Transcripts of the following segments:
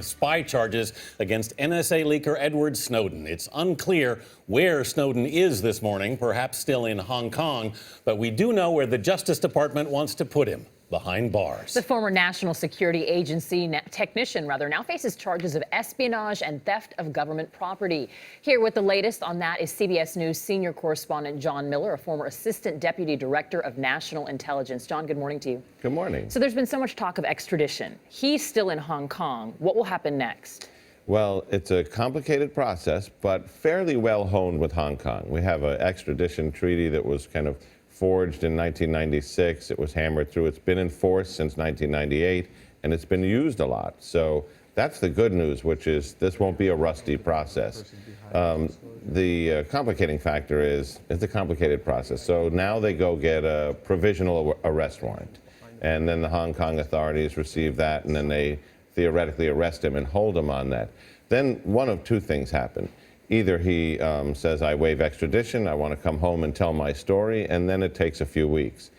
Spy charges against NSA leaker Edward Snowden. It's unclear where Snowden is this morning, perhaps still in Hong Kong, but we do know where the Justice Department wants to put him. Behind bars. The former National Security Agency technician now faces charges of espionage and theft of government property. Here with the latest on that is CBS News senior correspondent John Miller, a former assistant deputy director of national intelligence. John, good morning to you. Good morning. So there's been so much talk of extradition. He's still in Hong Kong. What will happen next? Well, it's a complicated process, but fairly well honed with Hong Kong. We have an extradition treaty that was kind of forged in 1996. It was hammered through. It's been in force since 1998, and it's been used a lot. So that's the good news, which is this won't be a rusty process. The complicating factor is it's a complicated process. So now they go get a provisional arrest warrant, and then the Hong Kong authorities receive that, and then they theoretically arrest him and hold him on that. Then one of two things happen. Either he says, I waive extradition, I want to come home and tell my story, and then it takes a few weeks.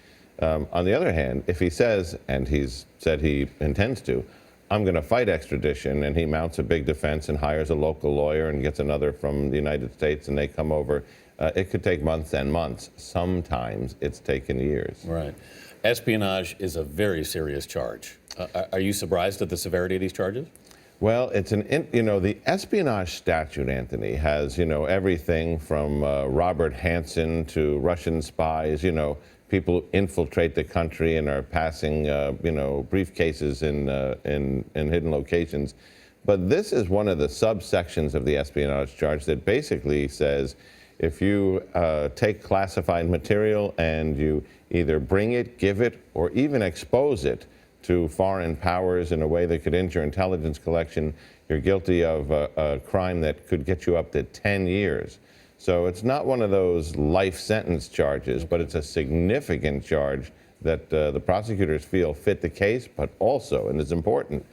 On the other hand, if he says, and he's said he intends to, I'm going to fight extradition, and he mounts a big defense and hires a local lawyer and gets another from the United States, and they come over, it could take months and months. Sometimes it's taken years. Right. Espionage is a very serious charge. Are you surprised at the severity of these charges? Well, it's the espionage statute, Anthony, has, everything from Robert Hansen to Russian spies, people who infiltrate the country and are passing, briefcases in hidden locations. But this is one of the subsections of the espionage charge that basically says if you take classified material and you either bring it, give it, or even expose it to foreign powers in a way that could injure intelligence collection, you're guilty of a crime that could get you up to 10 years. So it's not one of those life sentence charges, but it's a significant charge that the prosecutors feel fit the case, but also, and it's important,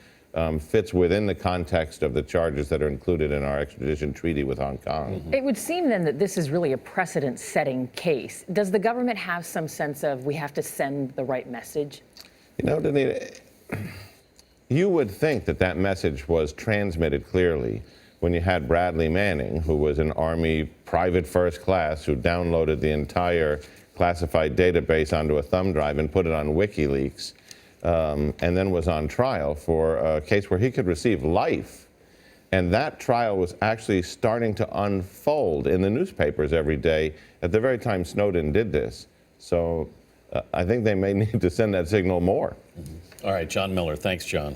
fits within the context of the charges that are included in our extradition treaty with Hong Kong. It would seem then that this is really a precedent-setting case. Does the government have some sense of we have to send the right message? Danita, you would think that that message was transmitted clearly when you had Bradley Manning, who was an Army private first class, who downloaded the entire classified database onto a thumb drive and put it on WikiLeaks, and then was on trial for a case where he could receive life. And that trial was actually starting to unfold in the newspapers every day at the very time Snowden did this. So I think they may need to send that signal more. All right, John Miller. Thanks, John.